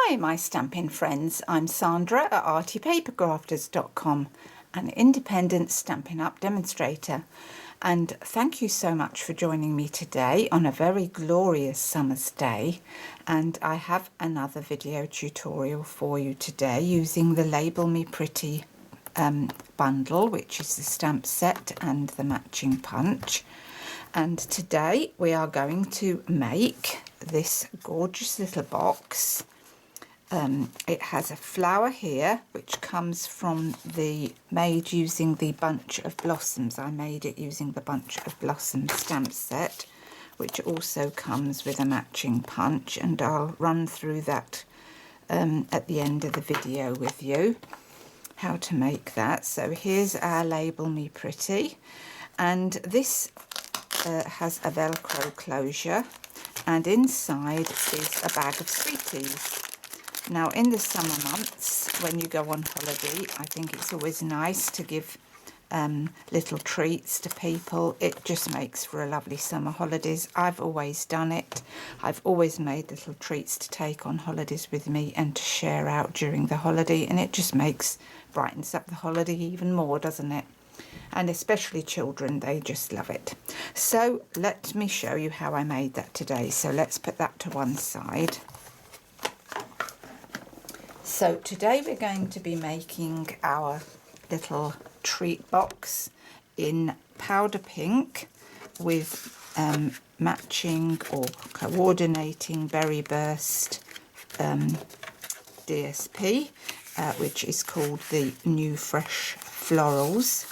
Hi my Stampin' friends, I'm Sandra at artypapercrafters.com, an independent Stampin' Up demonstrator, and thank you so much for joining me today on a very glorious summer's day. And I have another video tutorial for you today using the Label Me Pretty bundle, which is the stamp set and the matching punch. And today we are going to make this gorgeous little box. It has a flower here which comes from made using the Bunch of Blossoms. I made it using the Bunch of Blossoms stamp set, which also comes with a matching punch, and I'll run through that at the end of the video with you, how to make that. So here's our Label Me Pretty, and this has a Velcro closure, and inside is a bag of sweeties. Now in the summer months when you go on holiday, I think it's always nice to give little treats to people. It just makes for a lovely summer holidays. I've always done it. I've always made little treats to take on holidays with me and to share out during the holiday, and it just brightens up the holiday even more, doesn't it? And especially children, they just love it. So let me show you how I made that today. So let's put that to one side. So today we're going to be making our little treat box in powder pink with matching or coordinating Berry Burst DSP, which is called the New Fresh Florals.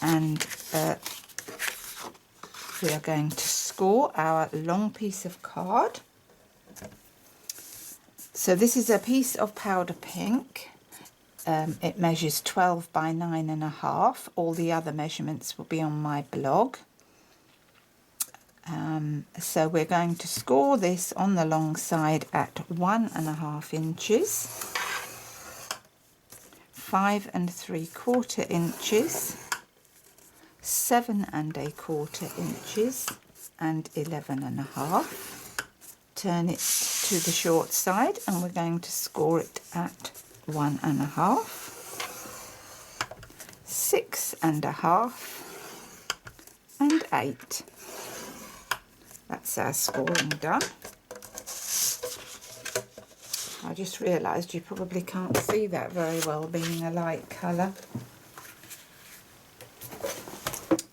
And we are going to score our long piece of card. So this is a piece of powder pink. It measures 12 by 9.5. All the other measurements will be on my blog. So we're going to score this on the long side at 1.5 inches, 5 3/4 inches, 7 1/4 inches, and 11.5. Turn it to the short side, and we're going to score it at 1.5, 6.5, and 8. That's our scoring done. I just realised you probably can't see that very well, being a light colour,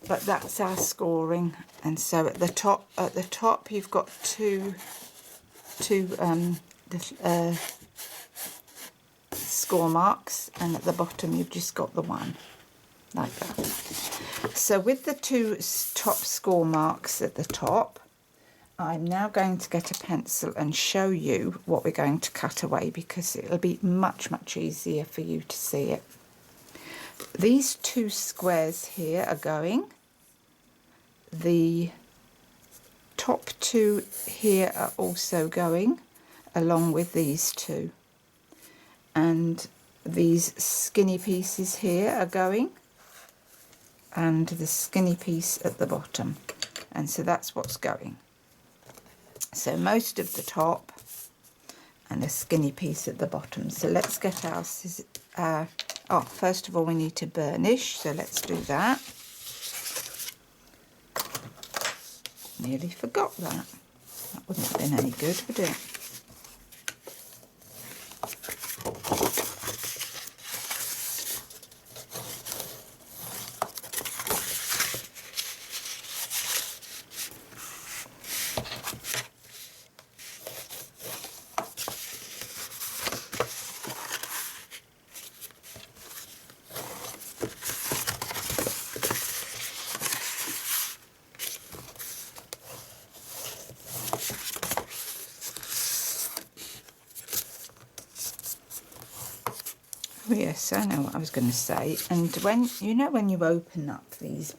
but that's our scoring. And so at the top you've got two score marks, and at the bottom you've just got the one, like that. So with the two top score marks at the top, I'm now going to get a pencil and show you what we're going to cut away, because it'll be much easier for you to see it. These two squares here are going. The top two here are also going, along with these two, and these skinny pieces here are going, and the skinny piece at the bottom, and so that's what's going. So most of the top and a skinny piece at the bottom. So let's get our first of all we need to burnish, so let's do that. Nearly forgot that. That wouldn't have been any good, would it? Oh yes, I know what I was going to say. And when you open up these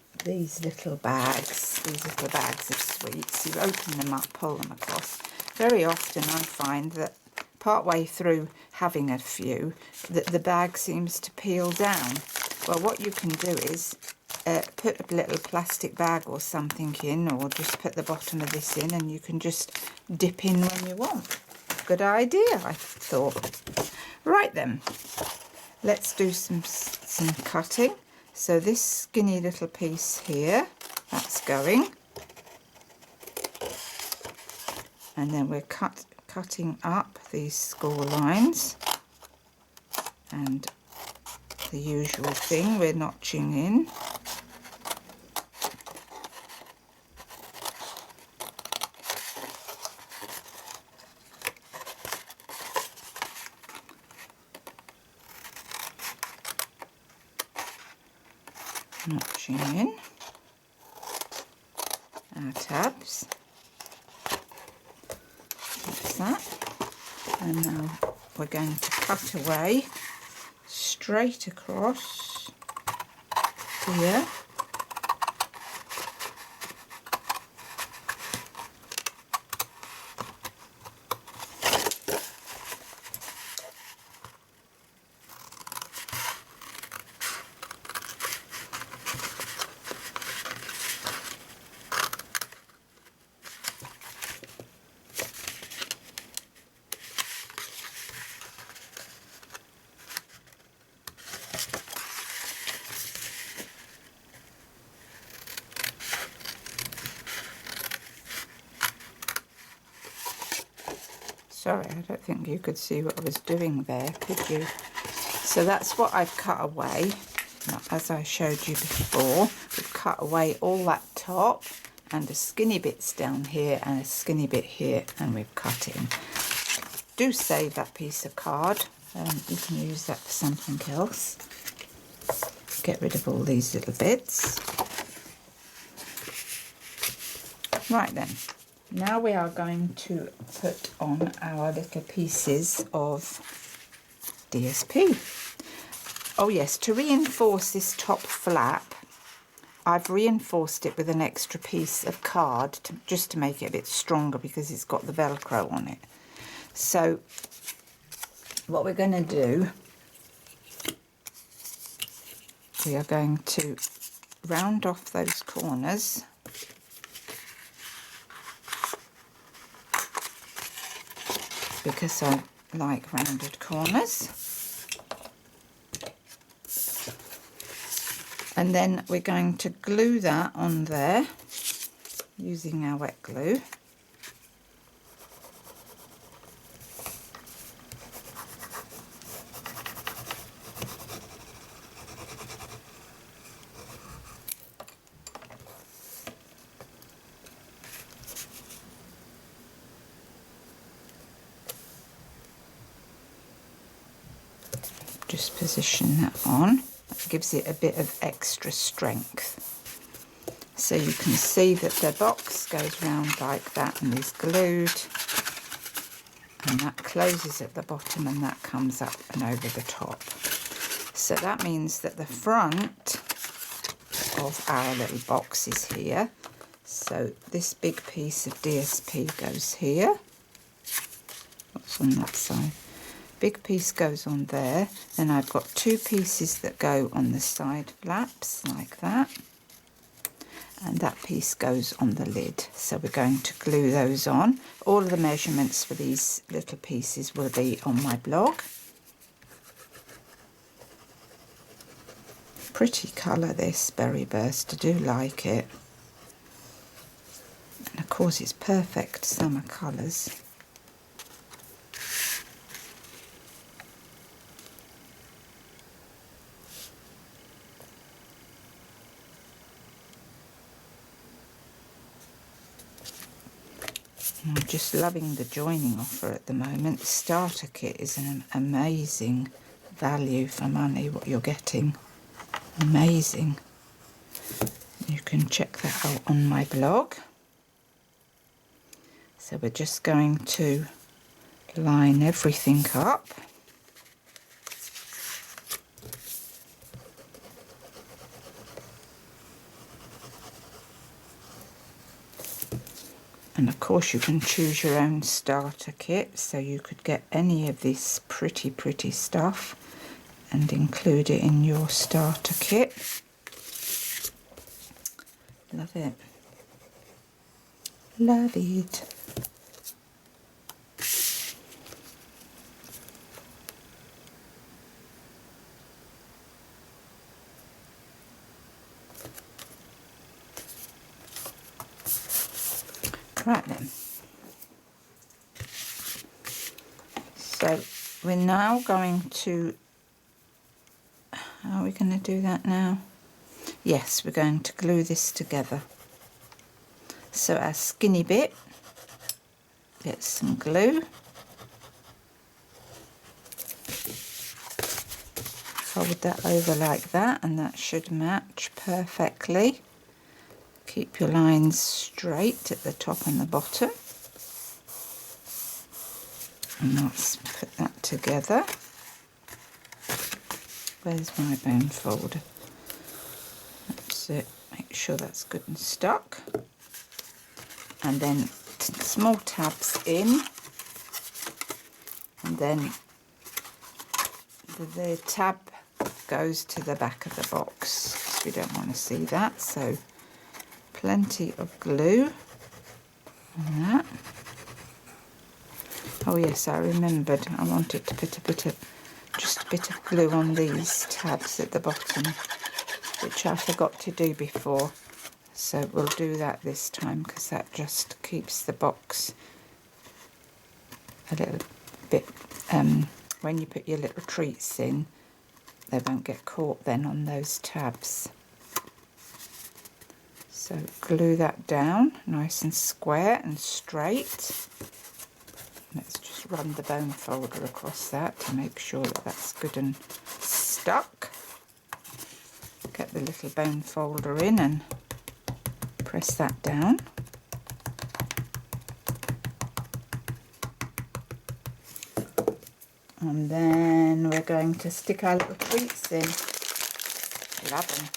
little bags, of sweets, you open them up, pull them across. Very often I find that part way through having a few, that the bag seems to peel down. Well, what you can do is put a little plastic bag or something in, or just put the bottom of this in, and you can just dip in when you want. good idea, I thought. Right then, let's do some cutting. So this skinny little piece here, that's going. And then we're cutting up these score lines. And the usual thing, we're notching in. Notching in our tabs. That's that. And now we're going to cut away straight across here. Sorry, I don't think you could see what I was doing there, could you? So that's what I've cut away. Now, as I showed you before, we've cut away all that top and the skinny bits down here and a skinny bit here, and we've cut in. Do save that piece of card. You can use that for something else. Get rid of all these little bits. Right then. Now we are going to put on our little pieces of DSP. Oh yes, to reinforce this top flap, I've reinforced it with an extra piece of card just to make it a bit stronger because it's got the Velcro on it. So what we're going to do, we are going to round off those corners. Because I like rounded corners. And then we're going to glue that on there using our wet glue. Just position that on. That gives it a bit of extra strength. So you can see that the box goes round like that and is glued, and that closes at the bottom and that comes up and over the top. So that means that the front of our little box is here. So this big piece of DSP goes here. What's on that side? Big piece goes on there. Then I've got two pieces that go on the side flaps like that, and that piece goes on the lid. So we're going to glue those on. All of the measurements for these little pieces will be on my blog. Pretty colour this Berry Burst, I do like it, and of course it's perfect summer colours. I'm just loving the joining offer at the moment. The starter kit is an amazing value for money, what you're getting. Amazing. You can check that out on my blog. So we're just going to line everything up. And of course you can choose your own starter kit, so you could get any of this pretty stuff and include it in your starter kit. Love it. Love it. Right then. So we're now going to, how are we going to do that now? Yes, we're going to glue this together. So our skinny bit, get some glue. Fold that over like that, and that should match perfectly. Keep your lines straight at the top and the bottom. And let's put that together. Where's my bone folder? That's it. Make sure that's good and stuck. And then small tabs in. And then the tab goes to the back of the box. We don't want to see that. So plenty of glue on that. Oh yes, I remembered. I wanted to put just a bit of glue on these tabs at the bottom, which I forgot to do before. So we'll do that this time, because that just keeps the box a little bit, when you put your little treats in, they won't get caught then on those tabs. So glue that down nice and square and straight. Let's just run the bone folder across that to make sure that that's good and stuck. Get the little bone folder in and press that down. And then we're going to stick our little treats in. Love them.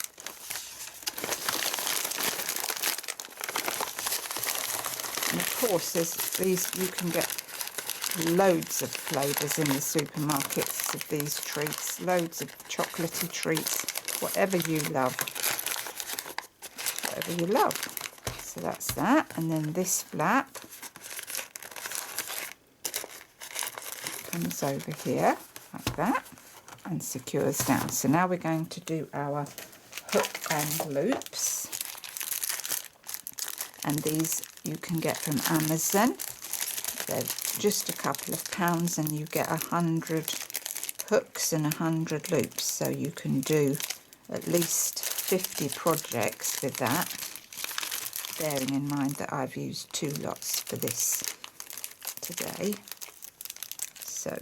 And of course, there's these, you can get loads of flavours in the supermarkets of these treats, loads of chocolatey treats, whatever you love. Whatever you love. So that's that. And then this flap comes over here like that and secures down. So now we're going to do our hook and loops, and these you can get from Amazon. They're just a couple of pounds and you get 100 hooks and 100 loops, so you can do at least 50 projects with that, bearing in mind that I've used 2 lots for this today. So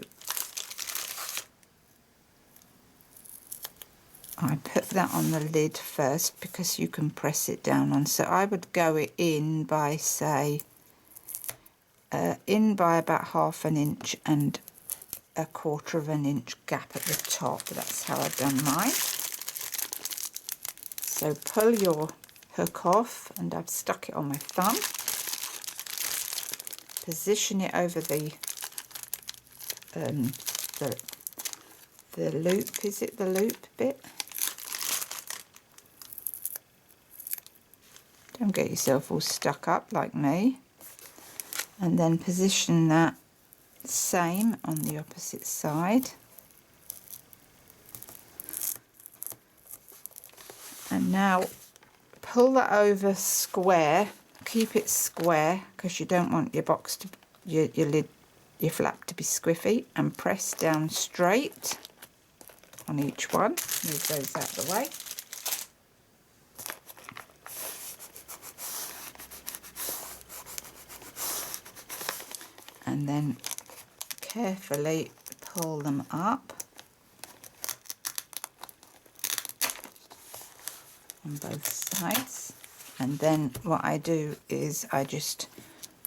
I put that on the lid first because you can press it down on. So I would go in by, say, in by about 1/2 inch and 1/4 inch gap at the top. That's how I've done mine. So pull your hook off, and I've stuck it on my thumb. Position it over the loop. Is it the loop bit? Don't get yourself all stuck up like me. And then position that same on the opposite side. And now pull that over square. Keep it square because you don't want your box to, your lid, your flap to be squiffy, and press down straight on each one. Move those out of the way. And then carefully pull them up on both sides. And then what I do is I just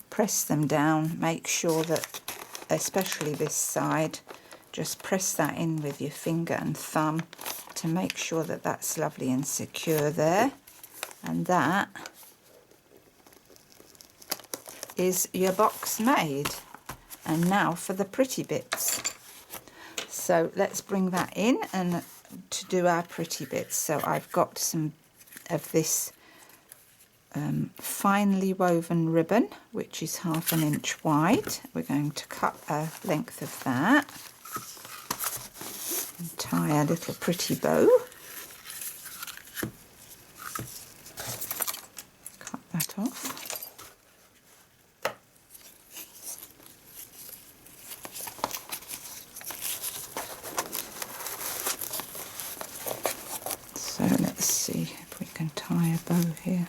press them down, make sure that, especially this side, just press that in with your finger and thumb to make sure that that's lovely and secure there. And that is your box made. And now for the pretty bits. So let's bring that in and to do our pretty bits. So I've got some of this finely woven ribbon, which is 1/2 inch wide. We're going to cut a length of that and tie a little pretty bow. Cut that off. here.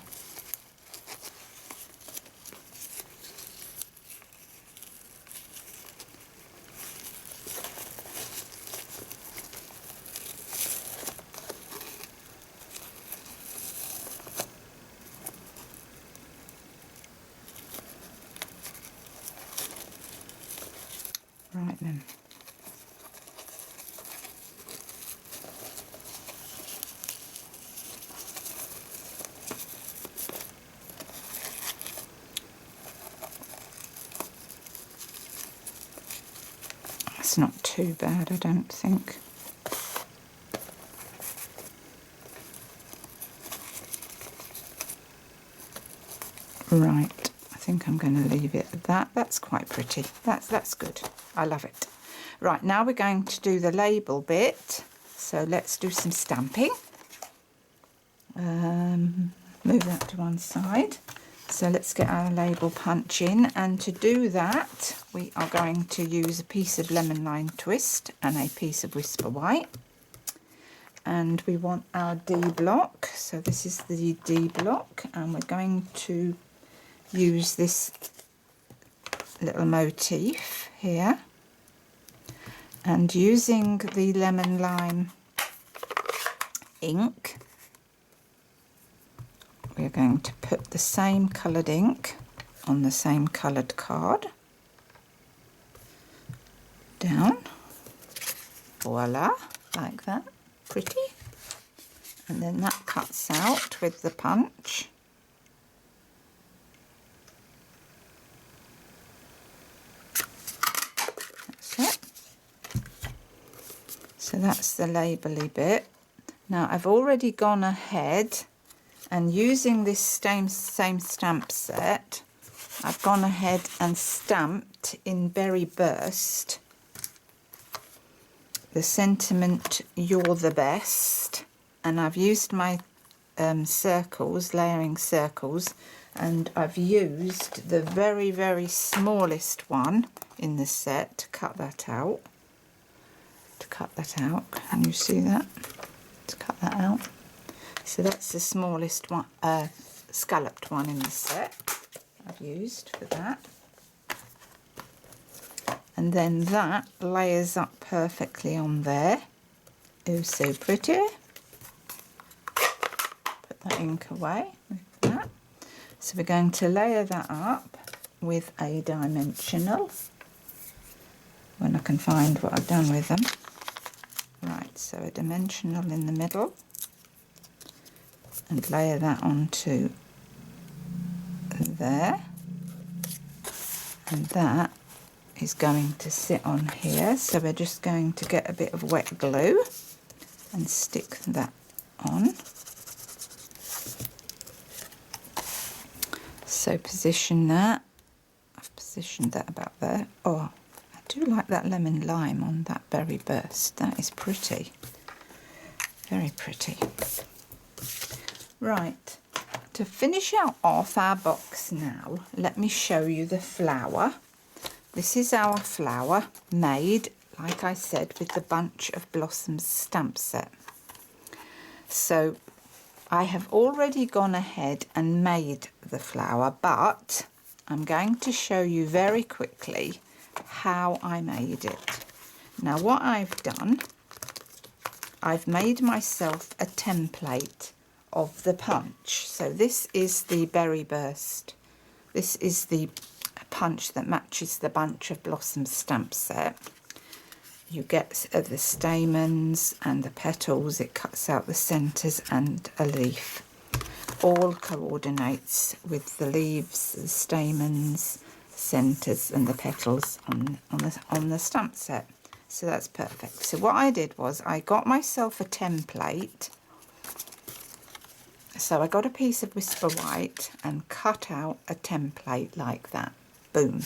Right then. It's not too bad, I don't think. Right, I think I'm going to leave it at that. That's quite pretty. That's good. I love it. Right, now we're going to do the label bit. So let's do some stamping. Move that to one side. So let's get our label punch in, and to do that we are going to use a piece of lemon lime twist and a piece of Whisper White. And we want our D block, so this is the D block, and we're going to use this little motif here, and using the lemon lime ink we're going to put the same coloured ink on the same coloured card. Down. Voila, like that. Pretty. And then that cuts out with the punch. That's it. So that's the label-y bit. Now I've already gone ahead and using this same stamp set, I've gone ahead and stamped in Berry Burst the sentiment "You're the best," and I've used my circles, layering circles, and I've used the very, very smallest one in the set to cut that out. Can you see that? To cut that out. So that's the smallest one, scalloped one in the set I've used for that. And then that layers up perfectly on there. Oh, so pretty. Put that ink away with that. So we're going to layer that up with a dimensional when I can find what I've done with them. Right, so a dimensional in the middle. And layer that onto there, and that is going to sit on here, so we're just going to get a bit of wet glue and stick that on. So position that. I've positioned that about there. Oh, I do like that lemon lime on that Berry Burst. That is pretty, very pretty. Right, to finish off our box now, let me show you the flower. This is our flower made, like I said, with the Bunch of Blossoms stamp set. So I have already gone ahead and made the flower, but I'm going to show you very quickly how I made it. Now what I've done, I've made myself a template of the punch. So this is the Berry Burst. This is the punch that matches the Bunch of Blossoms stamp set. You get the stamens and the petals, it cuts out the centres and a leaf. All coordinates with the leaves, the stamens, centres and the petals on the stamp set. So that's perfect. So what I did was I got myself a template. So I got a piece of Whisper White and cut out a template like that. Boom.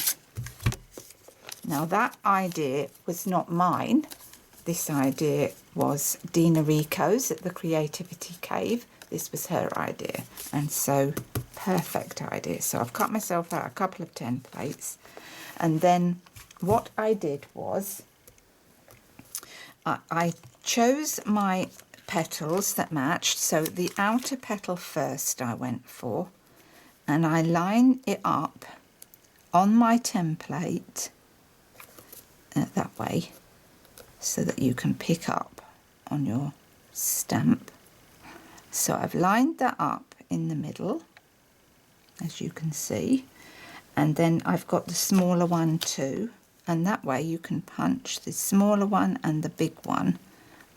Now that idea was not mine. This idea was Dina Rico's at the Creativity Cave. This was her idea, and so perfect idea. So I've cut myself out a couple of templates, and then what I did was I chose my petals that matched. So the outer petal first I went for, and I line it up on my template that way, so that you can pick up on your stamp. So I've lined that up in the middle, as you can see, and then I've got the smaller one too, and that way you can punch the smaller one and the big one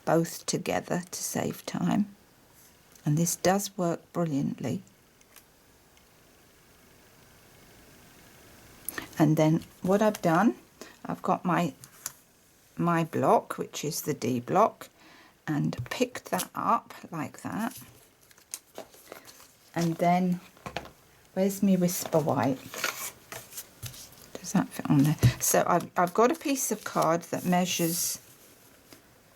both together to save time, and this does work brilliantly. And then what I've done, I've got my block, which is the D block, and picked that up like that. And then where's my Whisper White? Does that fit on there? So I've got a piece of card that measures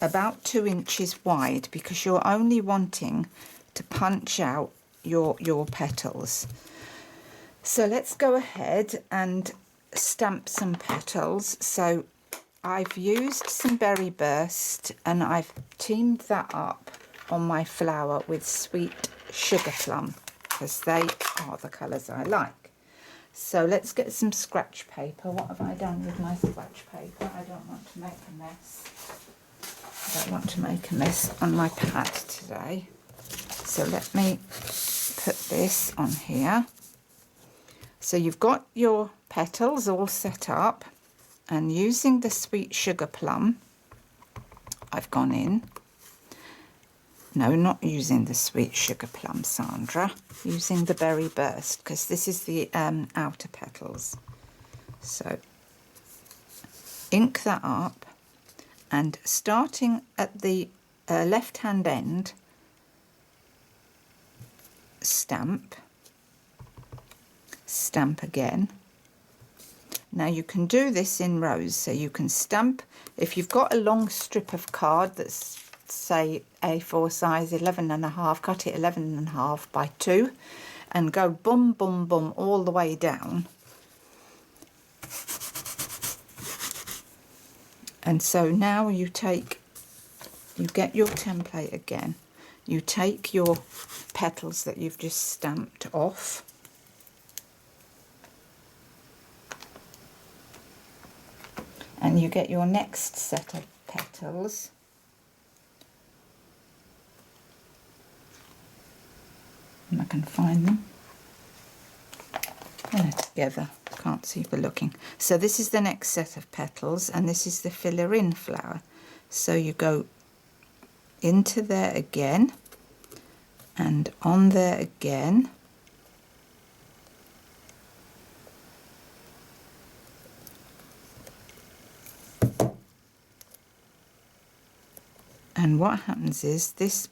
about 2 inches wide, because you're only wanting to punch out your petals. So let's go ahead and stamp some petals. So I've used some Berry Burst, and I've teamed that up on my flower with Sweet Sugar Plum, because they are the colours I like. So let's get some scratch paper. What have I done with my scratch paper? I don't want to make a mess. I don't want to make a mess on my pad today. So let me put this on here. So you've got your petals all set up, and using the Sweet Sugar Plum, I've gone in. No, not using the Sweet Sugar Plum, Sandra. Using the Berry Burst, because this is the outer petals. So ink that up, and starting at the left-hand end, stamp again. Now you can do this in rows, so you can stamp, if you've got a long strip of card that's say A4 size 11.5, cut it 11.5 by 2 and go boom boom boom all the way down. And so now you get your template again, you take your petals that you've just stamped off, and you get your next set of petals, and I can find them. They're together, can't see for looking. So this is the next set of petals, and this is the filler in flower. So you go into there again, and on there again, and what happens is this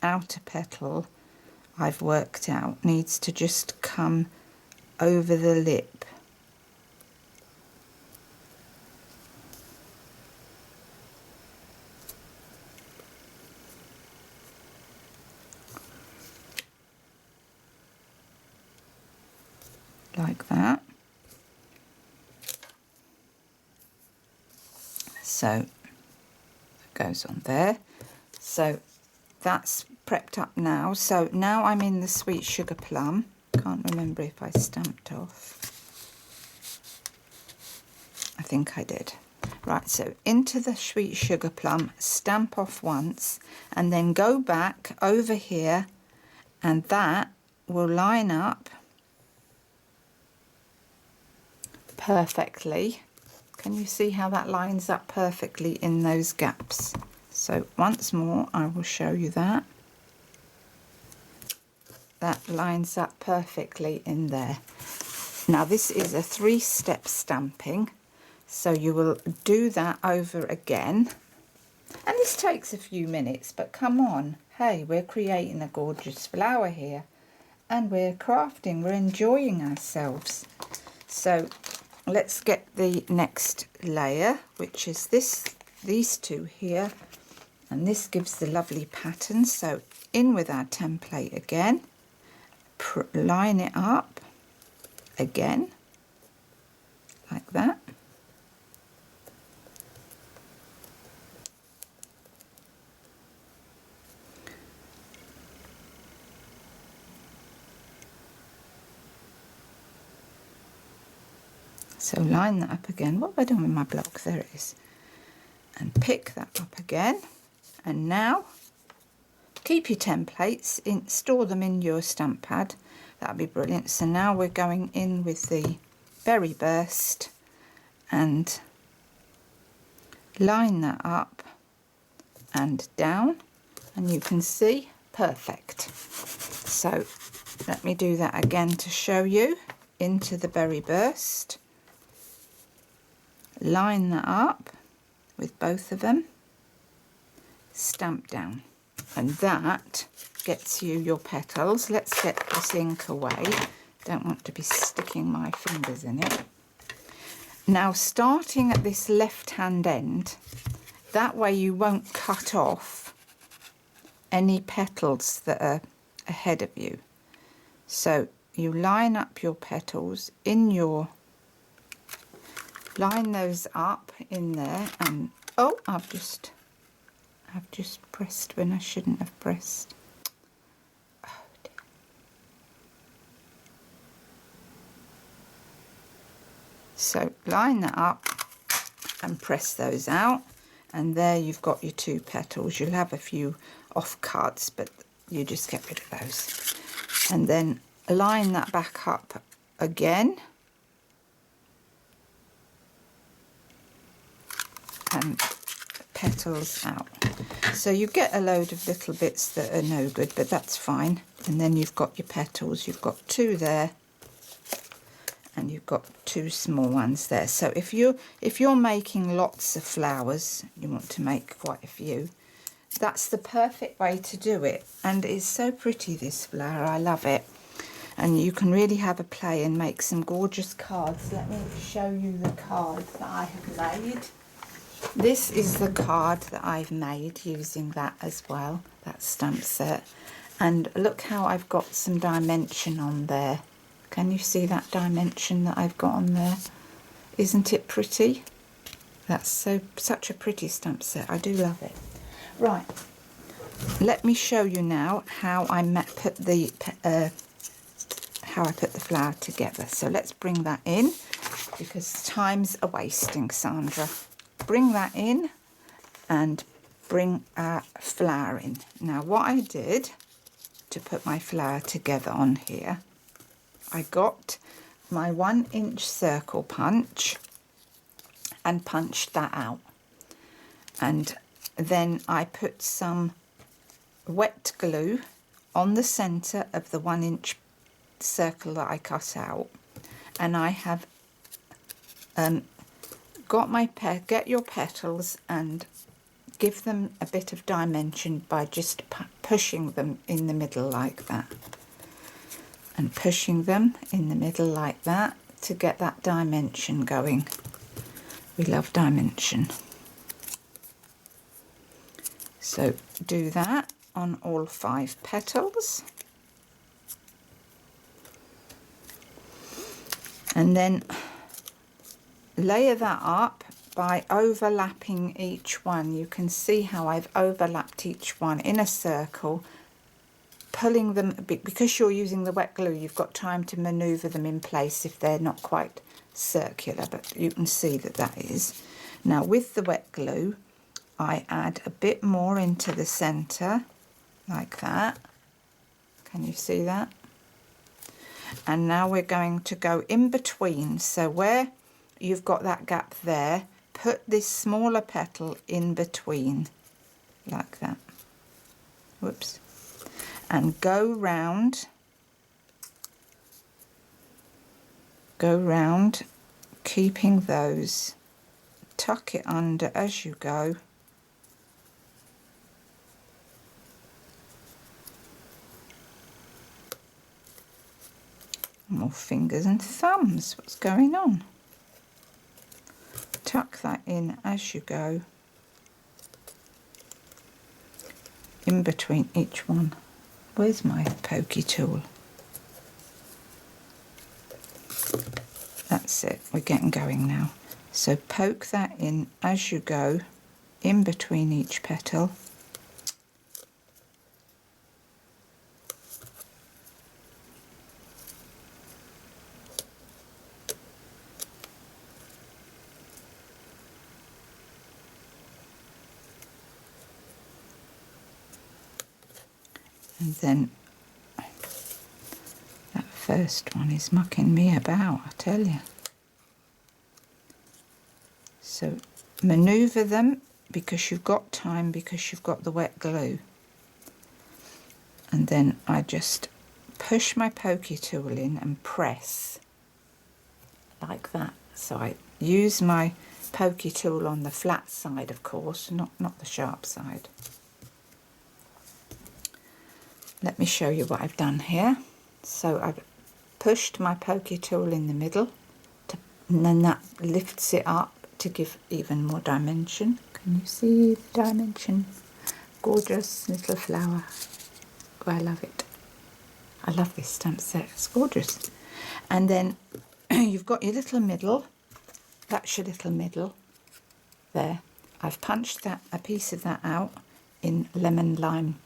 outer petal I've worked out needs to just come over the lip. Like that. So it goes on there. So that's prepped up now. So now I'm in the Sweet Sugar Plum. Can't remember if I stamped off. I think I did. Right, so into the Sweet Sugar Plum, stamp off once, and then go back over here, and that will line up perfectly. Can you see how that lines up perfectly in those gaps? So once more I will show you that. That lines up perfectly in there. Now this is a 3-step stamping, so you will do that over again. And this takes a few minutes, but come on, hey, we're creating a gorgeous flower here, and we're crafting, we're enjoying ourselves. So let's get the next layer, which is these two here, and this gives the lovely pattern. So in with our template again, line it up again like that, So line that up again. What have I done with my block? There it is. And pick that up again. And now keep your templates, store them in your stamp pad. That'd be brilliant. So now we're going in with the berry burst and line that up and down, and you can see perfect. So let me do that again to show you. Into the berry burst, line that up with both of them, stamp down, and that gets you your petals. Let's get this ink away. Don't want to be sticking my fingers in it. Now starting at this left hand end, that way you won't cut off any petals that are ahead of you. So you line up your petals in your, line those up in there, and oh, I've just pressed when I shouldn't have pressed. Oh dear. So line that up and press those out, and there you've got your 2 petals. You'll have a few off cards, but you just get rid of those. And then line that back up again and petals out. So you get a load of little bits that are no good, but that's fine. And then you've got your petals. You've got 2 there, and you've got 2 small ones there. So if you're making lots of flowers, you want to make quite a few, that's the perfect way to do it. And it's so pretty, this flower. I love it. And you can really have a play and make some gorgeous cards. Let me show you the card that I have made. This is the card that I've made using that as well, that stamp set. And look how I've got some dimension on there. Can you see that dimension that I've got on there? Isn't it pretty? That's such a pretty stamp set. I do love it. Right, let me show you now how I put the flower together. So let's bring that in, because time's a wasting, Sandra. Bring that in and bring our flower in. Now what I did to put my flower together on here, I got my 1-inch circle punch and punched that out, and then I put some wet glue on the center of the 1-inch circle that I cut out, and I have get your petals and give them a bit of dimension by just pushing them in the middle like that, and pushing them in the middle like that to get that dimension going. We love dimension. So do that on all 5 petals, and then layer that up by overlapping each one. You can see how I've overlapped each one in a circle, pulling them a bit. Because you're using the wet glue, you've got time to maneuver them in place if they're not quite circular, but you can see that that is. Now with the wet glue, I add a bit more into the center like that. Can you see that? And now we're going to go in between. So where you've got that gap there, put this smaller petal in between like that. Whoops. And go round, keeping those, tuck it under as you go. More fingers and thumbs. What's going on? Tuck that in as you go, in between each one. Where's my pokey tool? That's it, we're getting going now. So poke that in as you go, in between each petal. And then that first one is mucking me about, I tell you. So manoeuvre them because you've got time, because you've got the wet glue. And then I just push my pokey tool in and press like that. So I use my pokey tool on the flat side, of course, not the sharp side. Let me show you what I've done here. So I've pushed my pokey tool in the middle, and then that lifts it up to give even more dimension. Can you see the dimension? Gorgeous little flower. Oh, I love it. I love this stamp set. It's gorgeous. And then you've got your little middle. That's your little middle there. I've punched that, a piece of that out in lemon lime,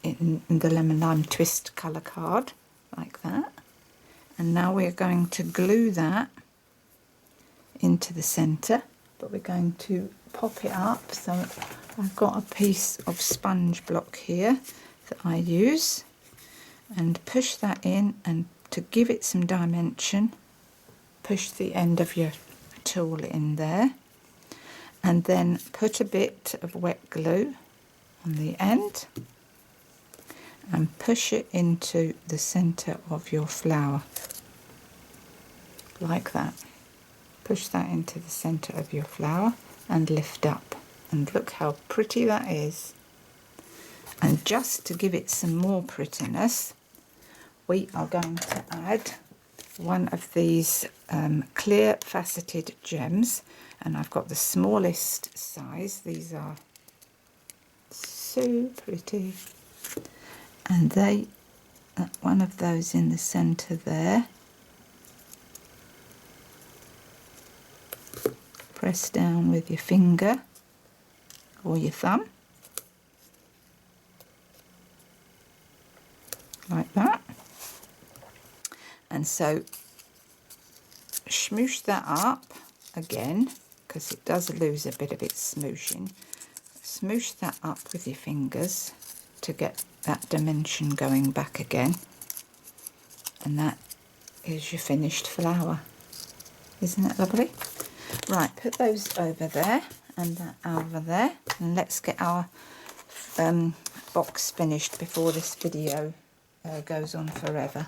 in the lemon lime twist colour card, like that. And now we're going to glue that into the centre, but we're going to pop it up. So I've got a piece of sponge block here that I use, and push that in, and to give it some dimension, push the end of your tool in there, and then put a bit of wet glue on the end and push it into the centre of your flower, like that. Push that into the centre of your flower and lift up, and look how pretty that is. And just to give it some more prettiness, we are going to add one of these clear faceted gems, and I've got the smallest size. These are so pretty, and they one of those in the centre there. Press down with your finger or your thumb, like that. And so smoosh that up again, because it does lose a bit of its smooshing. Smoosh that up with your fingers to get that dimension going back again. And that is your finished flower. Isn't it lovely? Right, put those over there and that over there, and let's get our box finished before this video goes on forever.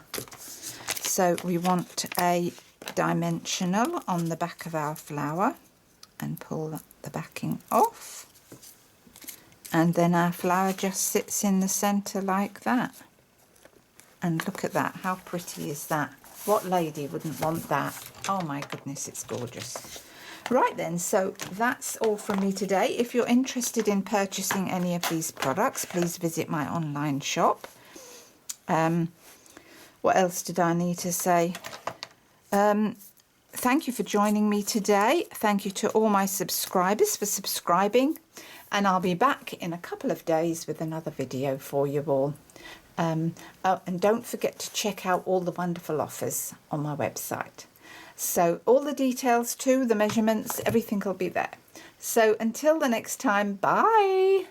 So we want a dimensional on the back of our flower, and pull the backing off, and then our flower just sits in the centre like that. And look at that, how pretty is that? What lady wouldn't want that? Oh my goodness, it's gorgeous. Right then, so that's all from me today. If you're interested in purchasing any of these products, please visit my online shop. What else did I need to say? Thank you for joining me today. Thank you to all my subscribers for subscribing. And I'll be back in a couple of days with another video for you all. Oh, and don't forget to check out all the wonderful offers on my website. So all the details too, the measurements, everything will be there. So until the next time, bye.